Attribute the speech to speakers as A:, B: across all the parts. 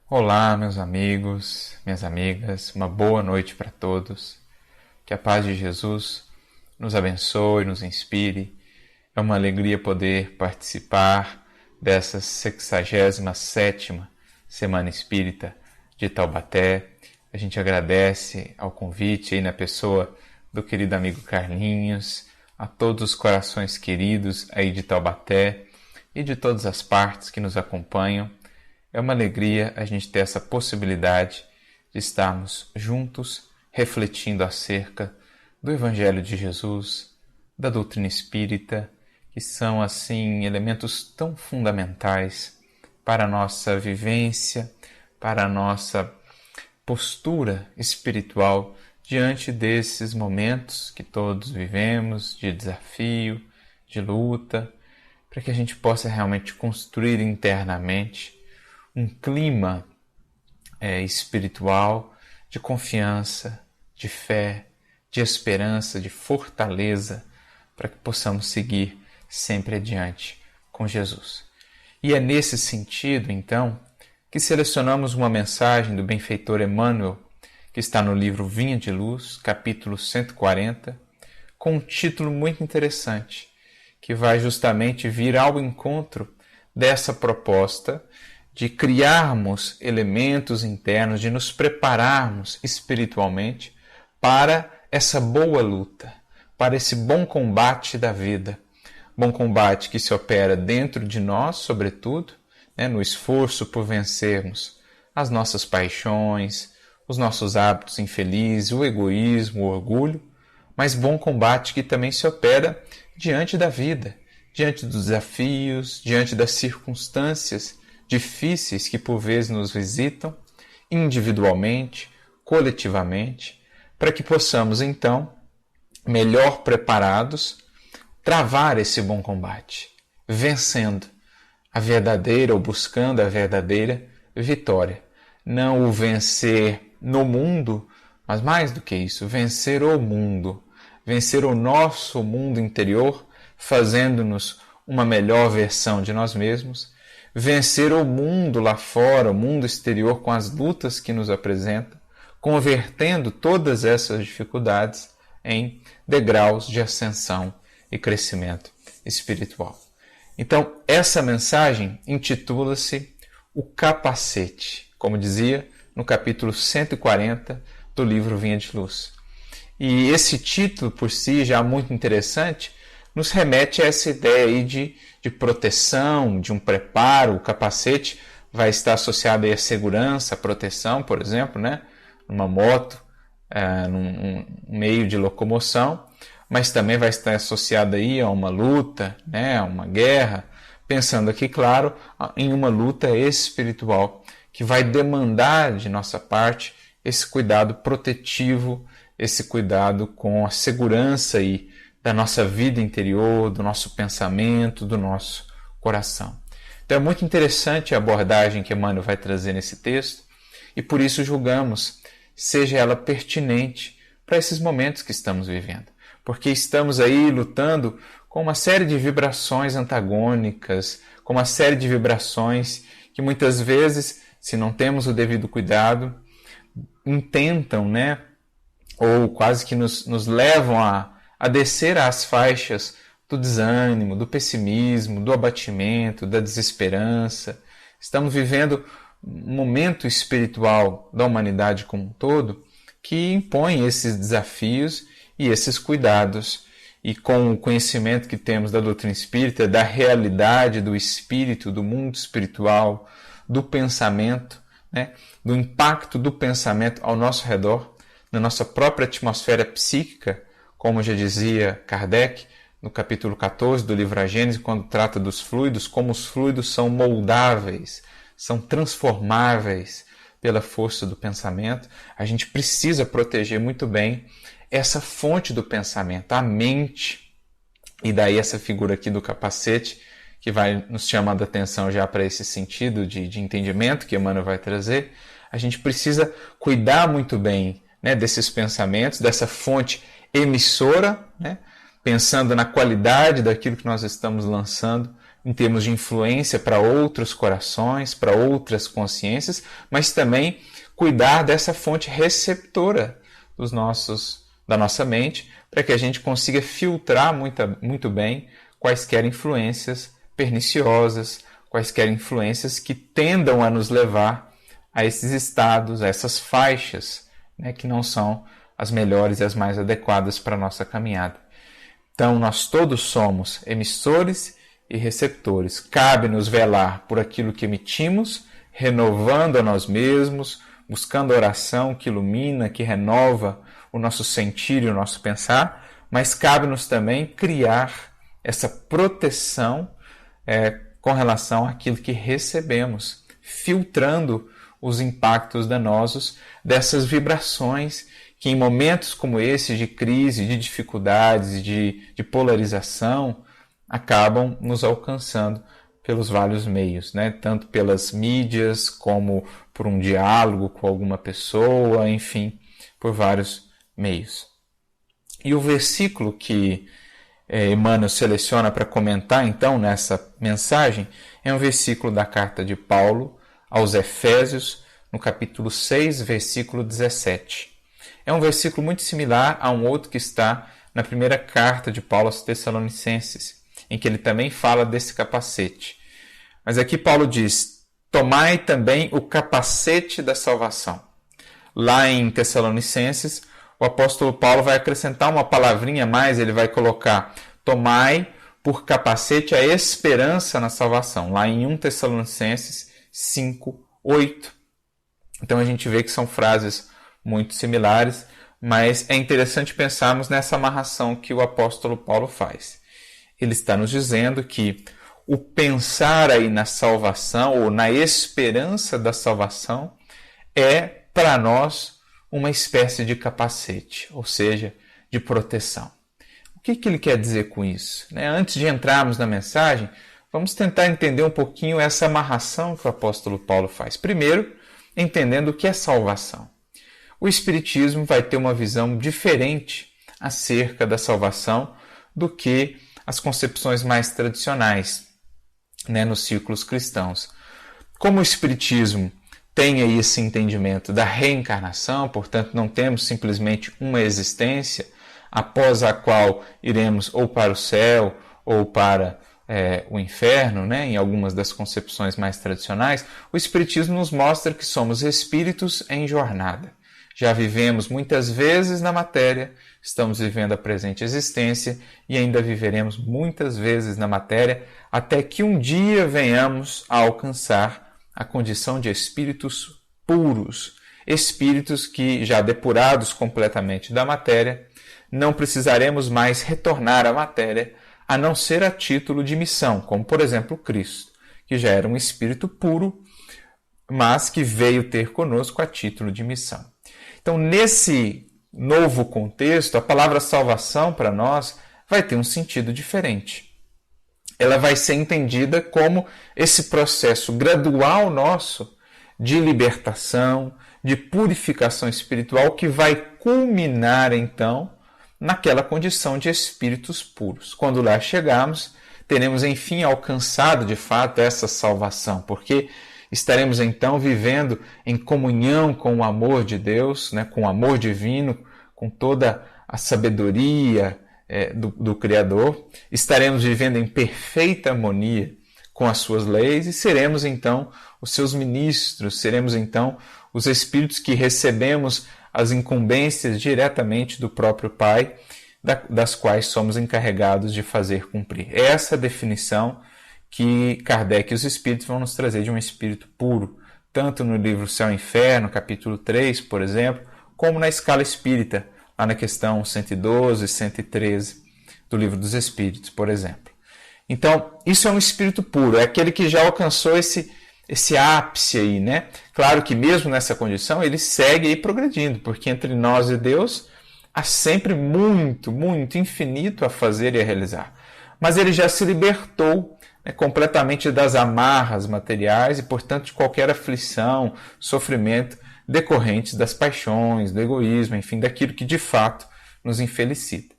A: Olá, meus amigos, minhas amigas, uma boa noite para todos. Que a paz de Jesus nos abençoe, nos inspire. É uma alegria poder participar dessa 67ª Semana Espírita de Taubaté. A gente agradece ao convite aí na pessoa do querido amigo Carlinhos, a todos os corações queridos aí de Taubaté e de todas as partes que nos acompanham. É uma alegria a gente ter essa possibilidade de estarmos juntos refletindo acerca do Evangelho de Jesus, da doutrina espírita, que são, assim, elementos tão fundamentais para a nossa vivência, para a nossa postura espiritual diante desses momentos que todos vivemos, de desafio, de luta, para que a gente possa realmente construir internamente um clima espiritual de confiança, de fé, de esperança, de fortaleza, para que possamos seguir sempre adiante com Jesus. E é nesse sentido, então, que selecionamos uma mensagem do benfeitor Emmanuel, que está no livro Vinha de Luz, capítulo 140, com um título muito interessante, que vai justamente vir ao encontro dessa proposta de criarmos elementos internos, de nos prepararmos espiritualmente para essa boa luta, para esse bom combate da vida. Bom combate que se opera dentro de nós, sobretudo, no esforço por vencermos as nossas paixões, os nossos hábitos infelizes, o egoísmo, o orgulho, mas bom combate que também se opera diante da vida, diante dos desafios, diante das circunstâncias difíceis que por vezes nos visitam, individualmente, coletivamente, para que possamos então, melhor preparados, travar esse bom combate, vencendo a verdadeira ou buscando a verdadeira vitória. Não o vencer no mundo, mas mais do que isso, vencer o mundo, vencer o nosso mundo interior, fazendo-nos uma melhor versão de nós mesmos, vencer o mundo lá fora, o mundo exterior, com as lutas que nos apresenta, convertendo todas essas dificuldades em degraus de ascensão e crescimento espiritual. Então, essa mensagem intitula-se O Capacete, como dizia no capítulo 140 do livro Vinha de Luz. E esse título, por si, já muito interessante, nos remete a essa ideia aí de proteção, de um preparo. O capacete vai estar associado aí à segurança, à proteção, por exemplo, numa moto, num meio de locomoção, mas também vai estar associado aí a uma luta, a uma guerra, pensando aqui, claro, em uma luta espiritual, que vai demandar de nossa parte esse cuidado protetivo, esse cuidado com a segurança aí da nossa vida interior, do nosso pensamento, do nosso coração. Então é muito interessante a abordagem que Emmanuel vai trazer nesse texto e por isso julgamos seja ela pertinente para esses momentos que estamos vivendo. Porque estamos aí lutando com uma série de vibrações antagônicas, com uma série de vibrações que muitas vezes, se não temos o devido cuidado, intentam, ou quase que nos levam a descer às faixas do desânimo, do pessimismo, do abatimento, da desesperança. Estamos vivendo um momento espiritual da humanidade como um todo que impõe esses desafios e esses cuidados. E com o conhecimento que temos da doutrina espírita, da realidade do espírito, do mundo espiritual, do pensamento, do impacto do pensamento ao nosso redor, na nossa própria atmosfera psíquica, como já dizia Kardec, no capítulo 14 do livro A Gênese, quando trata dos fluidos, como os fluidos são moldáveis, são transformáveis pela força do pensamento, a gente precisa proteger muito bem essa fonte do pensamento, a mente. E daí essa figura aqui do capacete, que vai nos chamando a atenção já para esse sentido de entendimento que Emmanuel vai trazer. A gente precisa cuidar muito bem desses pensamentos, dessa fonte emissora, pensando na qualidade daquilo que nós estamos lançando em termos de influência para outros corações, para outras consciências, mas também cuidar dessa fonte receptora da nossa mente, para que a gente consiga filtrar muito bem quaisquer influências perniciosas, quaisquer influências que tendam a nos levar a esses estados, a essas faixas, né, que não são as melhores e as mais adequadas para a nossa caminhada. Então, nós todos somos emissores e receptores. Cabe-nos velar por aquilo que emitimos, renovando a nós mesmos, buscando a oração que ilumina, que renova o nosso sentir e o nosso pensar, mas cabe-nos também criar essa proteção com relação àquilo que recebemos, filtrando os impactos danosos dessas vibrações que em momentos como esse de crise, de dificuldades, de polarização, acabam nos alcançando pelos vários meios, né? Tanto pelas mídias como por um diálogo com alguma pessoa, enfim, por vários meios. E o versículo que Emmanuel seleciona para comentar então nessa mensagem é um versículo da carta de Paulo aos Efésios, no capítulo 6, versículo 17. É um versículo muito similar a um outro que está na primeira carta de Paulo aos Tessalonicenses, em que ele também fala desse capacete. Mas aqui Paulo diz: tomai também o capacete da salvação. Lá em Tessalonicenses, o apóstolo Paulo vai acrescentar uma palavrinha a mais, ele vai colocar: tomai por capacete a esperança na salvação. Lá em 1 Tessalonicenses 5, 8. Então a gente vê que são frases muito similares, mas é interessante pensarmos nessa amarração que o apóstolo Paulo faz. Ele está nos dizendo que o pensar aí na salvação ou na esperança da salvação é para nós uma espécie de capacete, ou seja, de proteção. O que ele quer dizer com isso? Antes de entrarmos na mensagem, vamos tentar entender um pouquinho essa amarração que o apóstolo Paulo faz. Primeiro, entendendo o que é salvação. O Espiritismo vai ter uma visão diferente acerca da salvação do que as concepções mais tradicionais, nos círculos cristãos. Como o Espiritismo tem aí esse entendimento da reencarnação, portanto não temos simplesmente uma existência após a qual iremos ou para o céu ou para o inferno, em algumas das concepções mais tradicionais, o Espiritismo nos mostra que somos espíritos em jornada. Já vivemos muitas vezes na matéria, estamos vivendo a presente existência e ainda viveremos muitas vezes na matéria até que um dia venhamos a alcançar a condição de espíritos puros, espíritos que, já depurados completamente da matéria, não precisaremos mais retornar à matéria, a não ser a título de missão, como por exemplo Cristo, que já era um espírito puro, mas que veio ter conosco a título de missão. Então, nesse novo contexto, a palavra salvação para nós vai ter um sentido diferente. Ela vai ser entendida como esse processo gradual nosso de libertação, de purificação espiritual que vai culminar, então, naquela condição de espíritos puros. Quando lá chegarmos, teremos, enfim, alcançado, de fato, essa salvação, porque estaremos então vivendo em comunhão com o amor de Deus, com o amor divino, com toda a sabedoria do Criador. Estaremos vivendo em perfeita harmonia com as suas leis e seremos então os seus ministros, seremos então os espíritos que recebemos as incumbências diretamente do próprio Pai, das quais somos encarregados de fazer cumprir. Essa é a definição que Kardec e os Espíritos vão nos trazer de um espírito puro, tanto no livro Céu e Inferno, capítulo 3, por exemplo, como na escala espírita, lá na questão 112 e 113 do livro dos Espíritos, por exemplo. Então, isso é um espírito puro, é aquele que já alcançou esse ápice aí, Claro que mesmo nessa condição ele segue aí progredindo, porque entre nós e Deus há sempre muito, muito infinito a fazer e a realizar. Mas ele já se libertou completamente das amarras materiais e, portanto, de qualquer aflição, sofrimento decorrentes das paixões, do egoísmo, enfim, daquilo que de fato nos infelicita.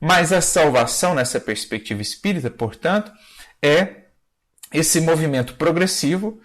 A: Mas a salvação, nessa perspectiva espírita, portanto, é esse movimento progressivo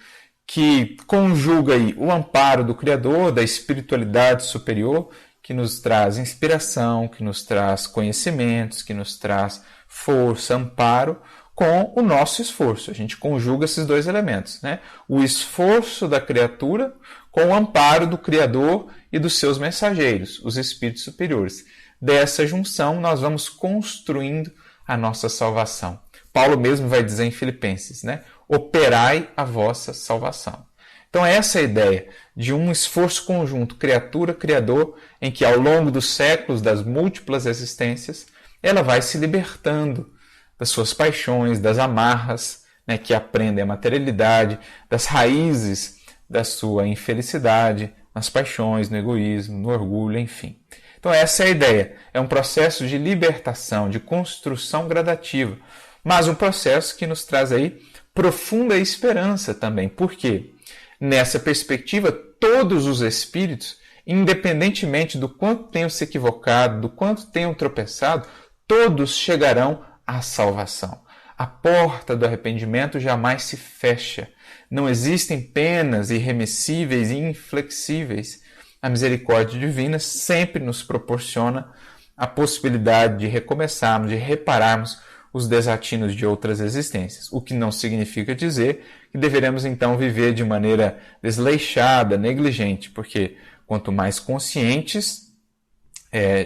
A: que conjuga aí o amparo do Criador, da espiritualidade superior, que nos traz inspiração, que nos traz conhecimentos, que nos traz força, amparo, com o nosso esforço. A gente conjuga esses dois elementos, né? O esforço da criatura com o amparo do Criador e dos seus mensageiros, os espíritos superiores. Dessa junção, nós vamos construindo a nossa salvação. Paulo mesmo vai dizer em Filipenses, né? Operai a vossa salvação. Então, essa é a ideia de um esforço conjunto, criatura-criador, em que ao longo dos séculos, das múltiplas existências, ela vai se libertando das suas paixões, das amarras, né, que aprendem a materialidade, das raízes da sua infelicidade, nas paixões, no egoísmo, no orgulho, enfim. Então, essa é a ideia. É um processo de libertação, de construção gradativa, mas um processo que nos traz aí profunda esperança também. Por quê? Nessa perspectiva, todos os espíritos, independentemente do quanto tenham se equivocado, do quanto tenham tropeçado, todos chegarão à salvação. A porta do arrependimento jamais se fecha. Não existem penas irremissíveis e inflexíveis. A misericórdia divina sempre nos proporciona a possibilidade de recomeçarmos, de repararmos os desatinos de outras existências, o que não significa dizer que deveremos então viver de maneira desleixada, negligente, porque quanto mais conscientes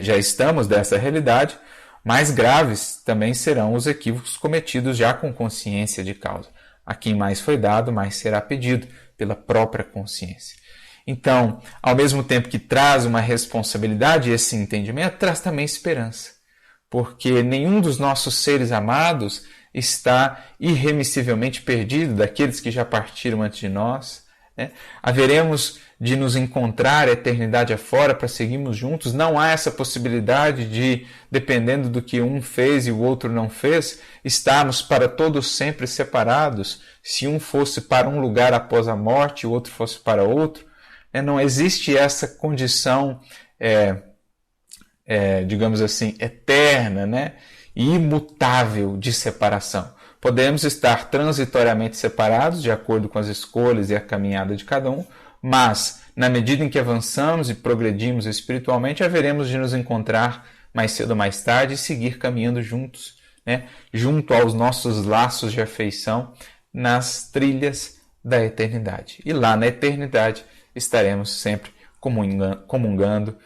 A: já estamos dessa realidade, mais graves também serão os equívocos cometidos já com consciência de causa. A quem mais foi dado, mais será pedido pela própria consciência. Então, ao mesmo tempo que traz uma responsabilidade, esse entendimento traz também esperança. Porque nenhum dos nossos seres amados está irremissivelmente perdido, daqueles que já partiram antes de nós, né? Haveremos de nos encontrar a eternidade afora para seguirmos juntos. Não há essa possibilidade de, dependendo do que um fez e o outro não fez, estarmos para todos sempre separados. Se um fosse para um lugar após a morte e o outro fosse para outro, não existe essa condição digamos assim, eterna, né? E imutável de separação. Podemos estar transitoriamente separados, de acordo com as escolhas e a caminhada de cada um, mas, na medida em que avançamos e progredimos espiritualmente, haveremos de nos encontrar mais cedo ou mais tarde e seguir caminhando juntos, né? Junto aos nossos laços de afeição nas trilhas da eternidade. E lá na eternidade estaremos sempre comungando,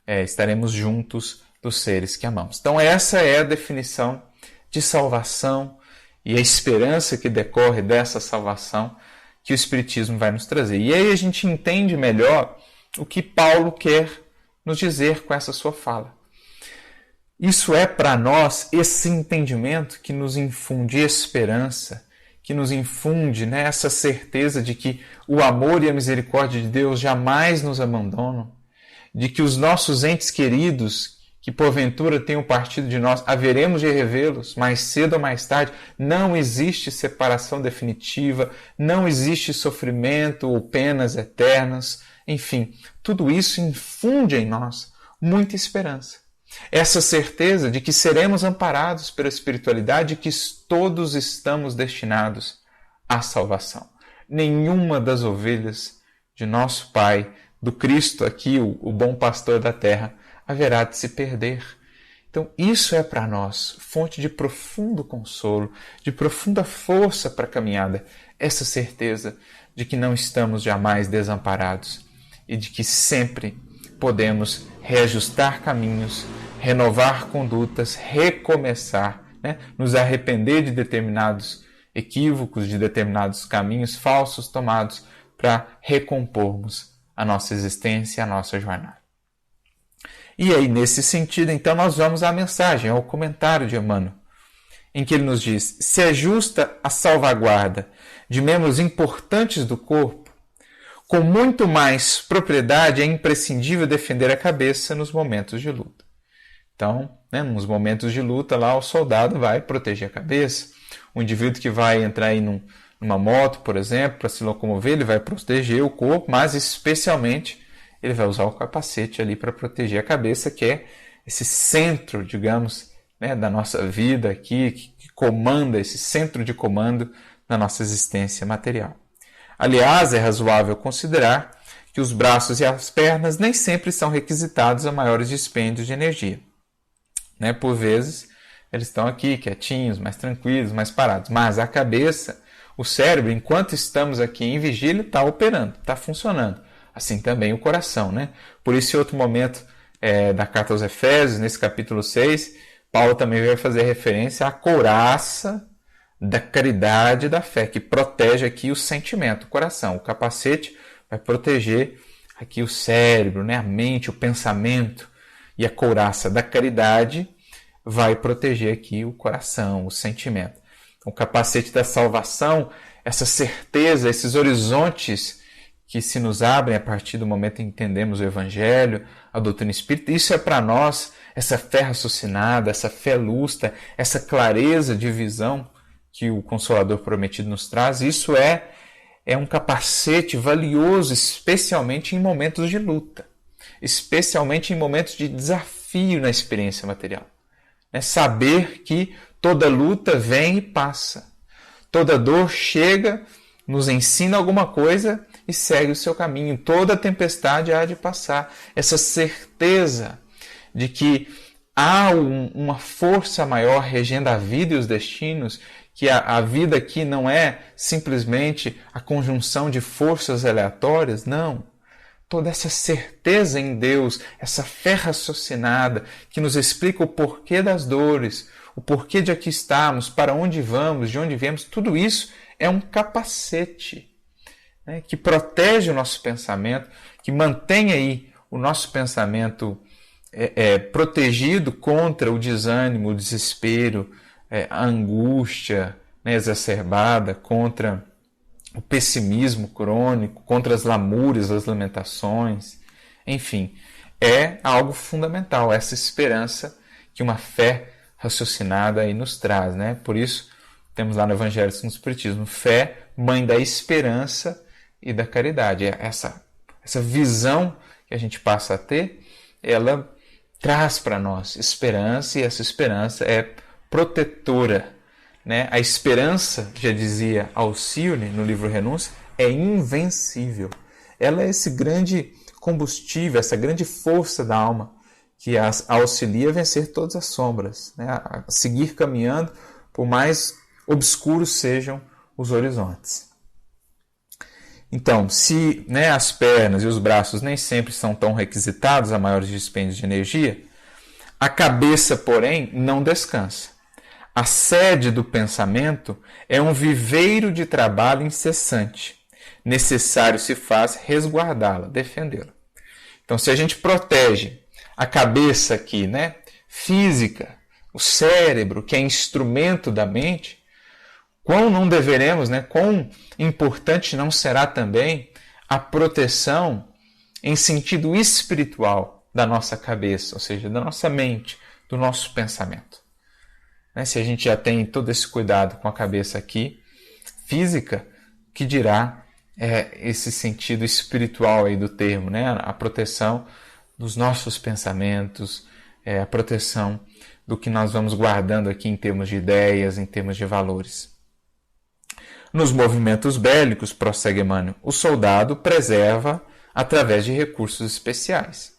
A: estaremos juntos dos seres que amamos. Então essa é a definição de salvação e a esperança que decorre dessa salvação que o Espiritismo vai nos trazer. E aí a gente entende melhor o que Paulo quer nos dizer com essa sua fala. Isso é para nós esse entendimento que nos infunde esperança, que nos infunde, né, essa certeza de que o amor e a misericórdia de Deus jamais nos abandonam, de que os nossos entes queridos, que porventura tenham partido de nós, haveremos de revê-los mais cedo ou mais tarde. Não existe separação definitiva, não existe sofrimento ou penas eternas. Enfim, tudo isso infunde em nós muita esperança. Essa certeza de que seremos amparados pela espiritualidade e que todos estamos destinados à salvação. Nenhuma das ovelhas de nosso Pai, do Cristo aqui, o bom pastor da terra, haverá de se perder. Então isso é para nós fonte de profundo consolo, de profunda força para a caminhada, essa certeza de que não estamos jamais desamparados e de que sempre podemos reajustar caminhos, renovar condutas, recomeçar, né? Nos arrepender de determinados equívocos, de determinados caminhos falsos tomados para recompormos a nossa existência, a nossa jornada. E aí, nesse sentido, então, nós vamos à mensagem, ao comentário de Emmanuel, em que ele nos diz: se é justa a salvaguarda de membros importantes do corpo, com muito mais propriedade é imprescindível defender a cabeça nos momentos de luta. Então, nos momentos de luta, lá o soldado vai proteger a cabeça. O indivíduo que vai entrar aí numa moto, por exemplo, para se locomover, ele vai proteger o corpo, mas especialmente ele vai usar o capacete ali para proteger a cabeça, que é esse centro, digamos, da nossa vida aqui, que comanda, esse centro de comando na nossa existência material. Aliás, é razoável considerar que os braços e as pernas nem sempre são requisitados a maiores dispêndios de energia. Por vezes, eles estão aqui quietinhos, mais tranquilos, mais parados. Mas a cabeça, o cérebro, enquanto estamos aqui em vigília, está operando, está funcionando. Assim também o coração. Por isso, em outro momento da carta aos Efésios, nesse capítulo 6, Paulo também vai fazer referência à couraça da caridade e da fé, que protege aqui o sentimento, o coração. O capacete vai proteger aqui o cérebro, a mente, o pensamento. E a couraça da caridade vai proteger aqui o coração, o sentimento. O capacete da salvação, essa certeza, esses horizontes que se nos abrem a partir do momento em que entendemos o Evangelho, a doutrina espírita, isso é para nós, essa fé raciocinada, essa fé lúcida, essa clareza de visão que o Consolador prometido nos traz, isso é um capacete valioso, especialmente em momentos de luta, especialmente em momentos de desafio na experiência material. Saber que toda luta vem e passa, toda dor chega, nos ensina alguma coisa e segue o seu caminho, toda tempestade há de passar. Essa certeza de que há uma força maior regendo a vida e os destinos, que a vida aqui não é simplesmente a conjunção de forças aleatórias, não. Toda essa certeza em Deus, essa fé raciocinada que nos explica o porquê das dores, o porquê de aqui estarmos, para onde vamos, de onde viemos, tudo isso é um capacete que protege o nosso pensamento, que mantém aí o nosso pensamento protegido contra o desânimo, o desespero, a angústia exacerbada, contra o pessimismo crônico, contra as lamúrias, as lamentações. Enfim, é algo fundamental, essa esperança que uma fé raciocinada aí nos traz. Por isso, temos lá no Evangelho no Espiritismo, fé, mãe da esperança e da caridade. Essa visão que a gente passa a ter, ela traz para nós esperança, e essa esperança é protetora. A esperança, já dizia Alcione no livro Renúncia, é invencível. Ela é esse grande combustível, essa grande força da alma que a auxilia a vencer todas as sombras, a seguir caminhando, por mais obscuros sejam os horizontes. Então, se as pernas e os braços nem sempre são tão requisitados a maiores dispêndios de energia, a cabeça, porém, não descansa. A sede do pensamento é um viveiro de trabalho incessante. Necessário se faz resguardá-la, defendê-la. Então, se a gente protege a cabeça aqui, física, o cérebro, que é instrumento da mente, quão não deveremos, quão importante não será também a proteção em sentido espiritual da nossa cabeça, ou seja, da nossa mente, do nosso pensamento. Se a gente já tem todo esse cuidado com a cabeça aqui, física, que dirá esse sentido espiritual aí do termo, a proteção dos nossos pensamentos, a proteção do que nós vamos guardando aqui em termos de ideias, em termos de valores. Nos movimentos bélicos, prossegue Emmanuel, o soldado preserva através de recursos especiais.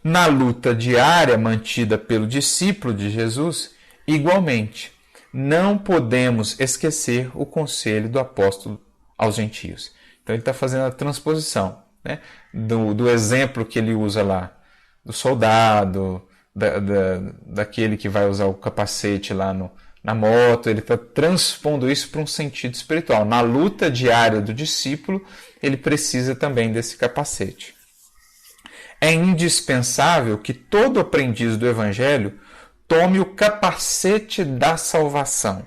A: Na luta diária mantida pelo discípulo de Jesus, igualmente, não podemos esquecer o conselho do apóstolo aos gentios. Então ele está fazendo a transposição do exemplo que ele usa lá, do soldado, daquele que vai usar o capacete lá na moto, ele está transpondo isso para um sentido espiritual. Na luta diária do discípulo, ele precisa também desse capacete. É indispensável que todo aprendiz do Evangelho tome o capacete da salvação,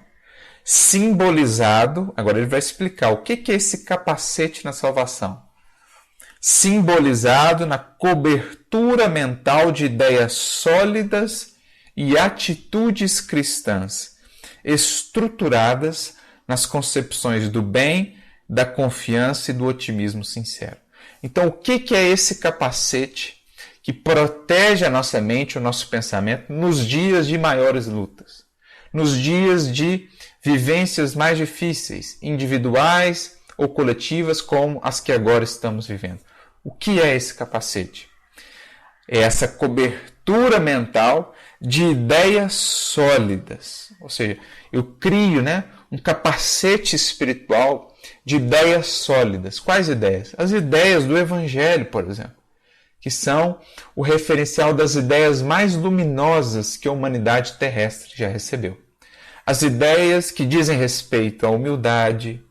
A: simbolizado, agora ele vai explicar o que é esse capacete na salvação, simbolizado na cobertura mental de ideias sólidas e atitudes cristãs, estruturadas nas concepções do bem, da confiança e do otimismo sincero. Então, o que é esse capacete que protege a nossa mente, o nosso pensamento nos dias de maiores lutas, nos dias de vivências mais difíceis, individuais ou coletivas, como as que agora estamos vivendo. O que é esse capacete? É essa cobertura mental de ideias sólidas. Ou seja, eu crio, um capacete espiritual de ideias sólidas. Quais ideias? As ideias do Evangelho, por exemplo, que são o referencial das ideias mais luminosas que a humanidade terrestre já recebeu. As ideias que dizem respeito à humildade,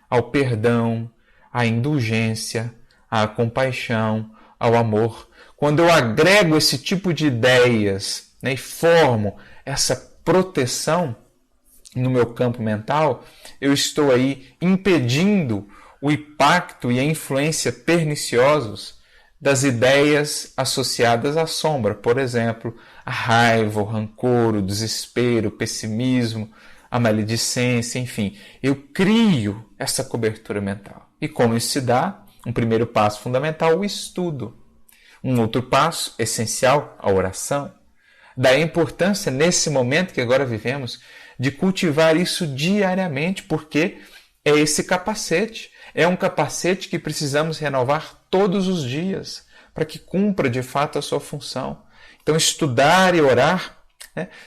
A: ao perdão, à indulgência, à compaixão, ao amor. Quando eu agrego esse tipo de ideias, e formo essa proteção no meu campo mental, eu estou aí impedindo o impacto e a influência perniciosos das ideias associadas à sombra. Por exemplo, a raiva, o rancor, o desespero, o pessimismo, a maledicência, enfim. Eu crio essa cobertura mental. E como isso se dá? Um primeiro passo fundamental, o estudo. Um outro passo essencial, a oração. Da importância, nesse momento que agora vivemos, de cultivar isso diariamente, porque é esse capacete. É um capacete que precisamos renovar todos os dias, para que cumpra de fato a sua função. Então, estudar e orar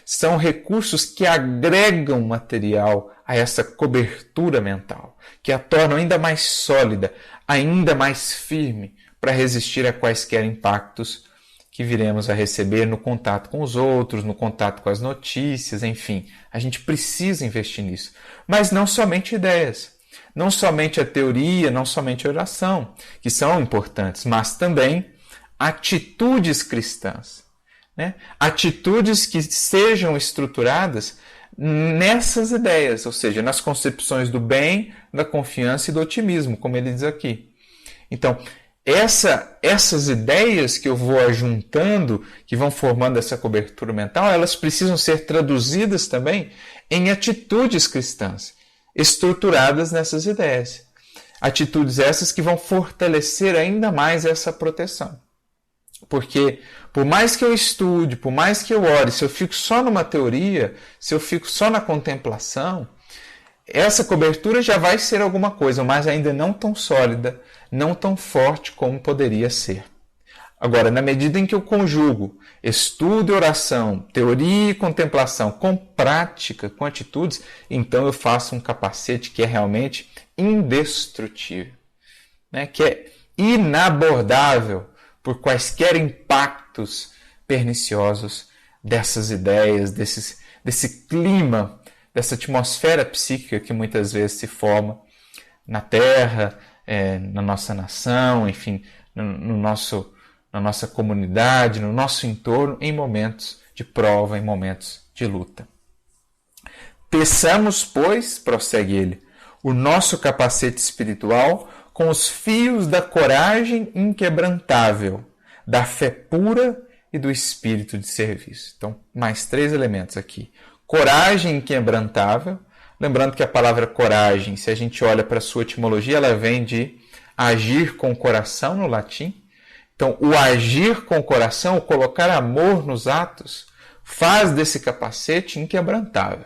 A: são recursos que agregam material a essa cobertura mental, que a tornam ainda mais sólida, ainda mais firme, para resistir a quaisquer impactos que viremos a receber no contato com os outros, no contato com as notícias, enfim. A gente precisa investir nisso. Mas não somente ideias, não somente a teoria, não somente a oração, que são importantes, mas também atitudes cristãs. Atitudes que sejam estruturadas nessas ideias, ou seja, nas concepções do bem, da confiança e do otimismo, como ele diz aqui. Então, essas ideias que eu vou ajuntando, que vão formando essa cobertura mental, elas precisam ser traduzidas também em atitudes cristãs, estruturadas nessas ideias. Atitudes essas que vão fortalecer ainda mais essa proteção. Porque, por mais que eu estude, por mais que eu ore, se eu fico só numa teoria, se eu fico só na contemplação, essa cobertura já vai ser alguma coisa, mas ainda não tão sólida, não tão forte como poderia ser. Agora, na medida em que eu conjugo estudo e oração, teoria e contemplação com prática, com atitudes, então eu faço um capacete que é realmente indestrutível, que é inabordável por quaisquer impactos perniciosos dessas ideias, desse clima, dessa atmosfera psíquica que muitas vezes se forma na Terra, na nossa nação, enfim, na nossa comunidade, no nosso entorno, em momentos de prova, em momentos de luta. Peçamos, pois, prossegue ele, o nosso capacete espiritual com os fios da coragem inquebrantável, da fé pura e do espírito de serviço. Então, mais 3 elementos aqui. Coragem inquebrantável. Lembrando que a palavra coragem, se a gente olha para a sua etimologia, ela vem de agir com o coração no latim. Então, o agir com o coração, o colocar amor nos atos, faz desse capacete inquebrantável.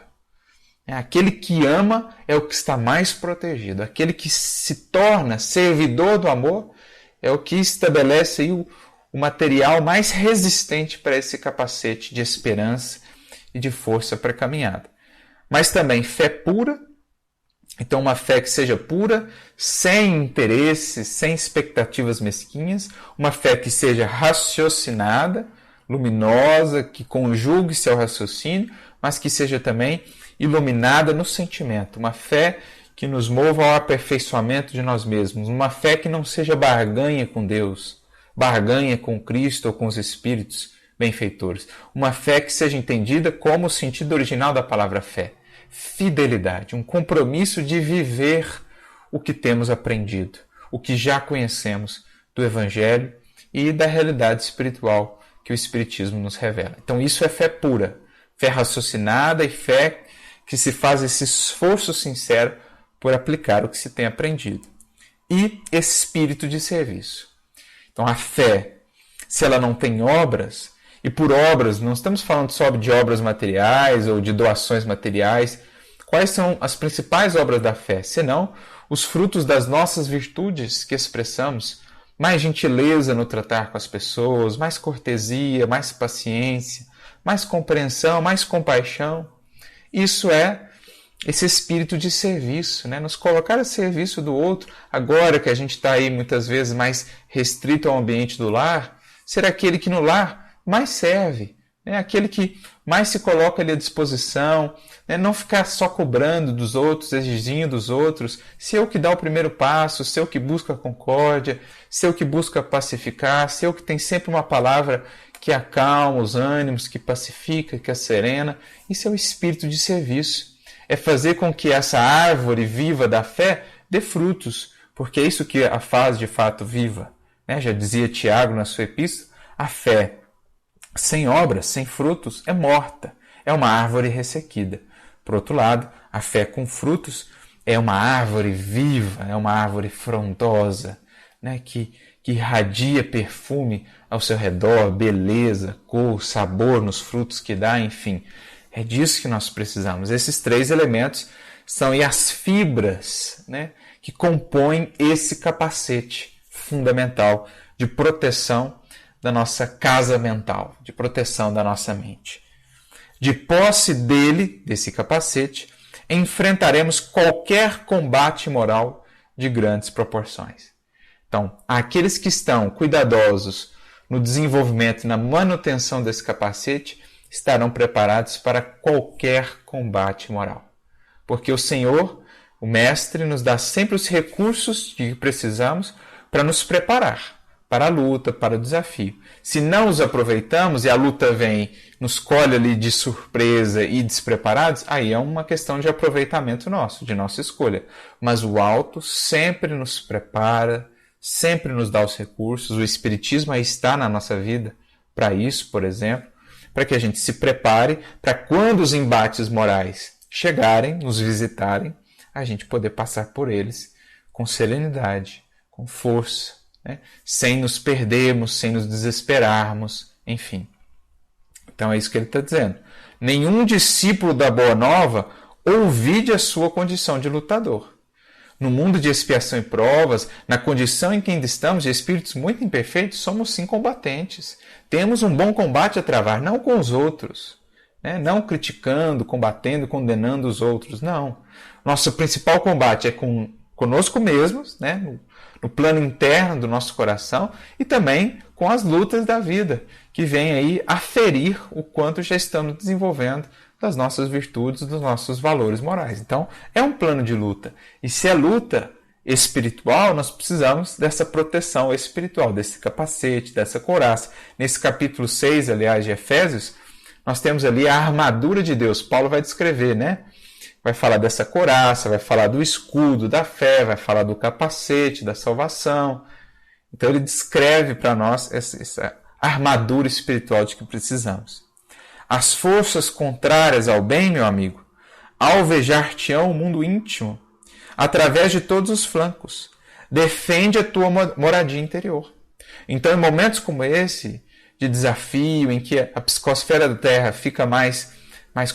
A: Aquele que ama é o que está mais protegido. Aquele que se torna servidor do amor é o que estabelece aí o material mais resistente para esse capacete de esperança e de força para a caminhada. Mas também fé pura, então uma fé que seja pura, sem interesses, sem expectativas mesquinhas, uma fé que seja raciocinada, luminosa, que conjugue-se ao raciocínio, mas que seja também iluminada no sentimento, uma fé que nos mova ao aperfeiçoamento de nós mesmos, uma fé que não seja barganha com Deus, barganha com Cristo ou com os Espíritos benfeitores, uma fé que seja entendida como o sentido original da palavra fé, fidelidade, um compromisso de viver o que temos aprendido, o que já conhecemos do Evangelho e da realidade espiritual que o Espiritismo nos revela. Então isso é fé pura, fé raciocinada e fé que se faz esse esforço sincero por aplicar o que se tem aprendido. E espírito de serviço. Então a fé, se ela não tem obras, E por obras, não estamos falando só de obras materiais ou de doações materiais. Quais são as principais obras da fé? Senão os frutos das nossas virtudes que expressamos, mais gentileza no tratar com as pessoas, mais cortesia, mais paciência, mais compreensão, mais compaixão. Isso é esse espírito de serviço, né? Nos colocar a serviço do outro. Agora que a gente está aí muitas vezes mais restrito ao ambiente do lar, ser aquele que no lar mais serve, né? Aquele que mais se coloca ali à disposição, né? Não ficar só cobrando dos outros, exigindo dos outros, ser eu que dá o primeiro passo, ser eu que busca a concórdia, ser eu que busca pacificar, ser eu que tem sempre uma palavra que acalma os ânimos, que pacifica, que acerena. Isso é o espírito de serviço. É fazer com que essa árvore viva da fé dê frutos, porque é isso que a faz de fato viva, né? Já dizia Tiago na sua epístola, a fé sem obras, sem frutos, é morta, é uma árvore ressequida. Por outro lado, a fé com frutos é uma árvore viva, é uma árvore frondosa, né? que irradia perfume ao seu redor, beleza, cor, sabor nos frutos que dá, enfim. É disso que nós precisamos. Esses 3 elementos são as fibras, né, que compõem esse capacete fundamental de proteção da nossa casa mental, de proteção da nossa mente. De posse dele, desse capacete, enfrentaremos qualquer combate moral de grandes proporções. Então, aqueles que estão cuidadosos no desenvolvimento e na manutenção desse capacete estarão preparados para qualquer combate moral. Porque o Senhor, o Mestre, nos dá sempre os recursos que precisamos para nos preparar para a luta, para o desafio. Se não os aproveitamos e a luta vem, nos colhe ali de surpresa e despreparados, aí é uma questão de aproveitamento nosso, de nossa escolha. Mas o alto sempre nos prepara, sempre nos dá os recursos. O Espiritismo aí está na nossa vida para isso, por exemplo, para que a gente se prepare para quando os embates morais chegarem, nos visitarem, a gente poder passar por eles com serenidade, com força, né? Sem nos perdermos, sem nos desesperarmos, enfim. Então é isso que ele está dizendo. Nenhum discípulo da Boa Nova ouvide a sua condição de lutador. No mundo de expiação e provas, na condição em que ainda estamos de espíritos muito imperfeitos, somos sim combatentes. Temos um bom combate a travar, não com os outros, né? Não criticando, combatendo, condenando os outros, não. Nosso principal combate é conosco mesmos, né? No plano interno do nosso coração e também com as lutas da vida, que vêm aí aferir o quanto já estamos desenvolvendo das nossas virtudes, dos nossos valores morais. Então, é um plano de luta. E se é luta espiritual, nós precisamos dessa proteção espiritual, desse capacete, dessa couraça. Nesse capítulo 6, aliás, de Efésios, nós temos ali a armadura de Deus. Paulo vai descrever, né? Vai falar dessa couraça, vai falar do escudo da fé, vai falar do capacete, da salvação. Então, ele descreve para nós essa armadura espiritual de que precisamos. As forças contrárias ao bem, meu amigo, alvejar-te-ão o mundo íntimo, através de todos os flancos. Defende a tua moradia interior. Então, em momentos como esse, de desafio, em que a psicosfera da Terra fica mais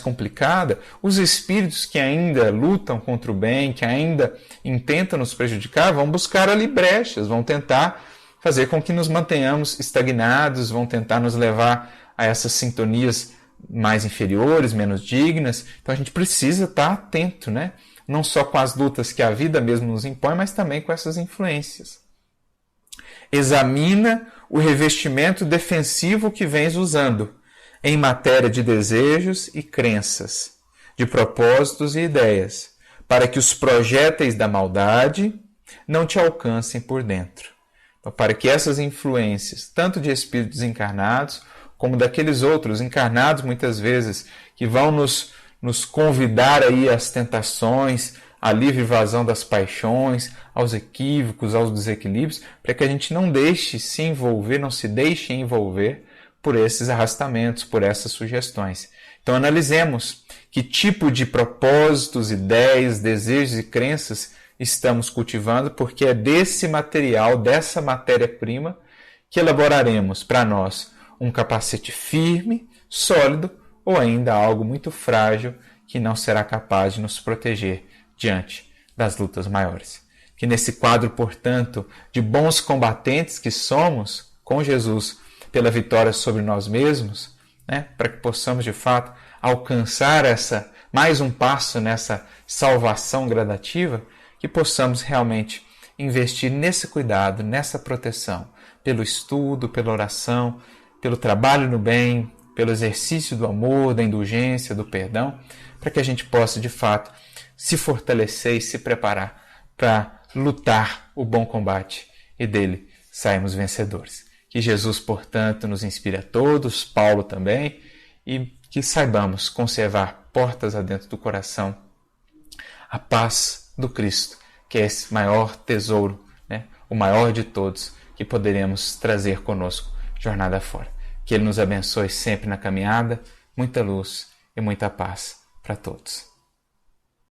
A: complicada, os espíritos que ainda lutam contra o bem, que ainda intentam nos prejudicar, vão buscar ali brechas, vão tentar fazer com que nos mantenhamos estagnados, vão tentar nos levar a essas sintonias mais inferiores, menos dignas. Então a gente precisa estar atento, né? Não só com as lutas que a vida mesmo nos impõe, mas também com essas influências. Examina o revestimento defensivo que vens usando em matéria de desejos e crenças, de propósitos e ideias, para que os projéteis da maldade não te alcancem por dentro. Então, para que essas influências, tanto de espíritos encarnados, como daqueles outros encarnados muitas vezes, que vão nos convidar aí às tentações, à livre vazão das paixões, aos equívocos, aos desequilíbrios, para que a gente não deixe se envolver, não se deixe envolver por esses arrastamentos, por essas sugestões. Então analisemos que tipo de propósitos, ideias, desejos e crenças estamos cultivando, porque é desse material, dessa matéria-prima, que elaboraremos para nós um capacete firme, sólido ou ainda algo muito frágil que não será capaz de nos proteger diante das lutas maiores. Que nesse quadro, portanto, de bons combatentes que somos com Jesus pela vitória sobre nós mesmos, para que possamos de fato alcançar mais um passo nessa salvação gradativa, que possamos realmente investir nesse cuidado, nessa proteção, pelo estudo, pela oração, pelo trabalho no bem, pelo exercício do amor, da indulgência, do perdão, para que a gente possa de fato se fortalecer e se preparar para lutar o bom combate e dele sairmos vencedores. Que Jesus, portanto, nos inspire a todos, Paulo também, e que saibamos conservar portas adentro do coração a paz do Cristo, que é esse maior tesouro, o maior de todos, que poderemos trazer conosco jornada fora. Que Ele nos abençoe sempre na caminhada, muita luz e muita paz para todos.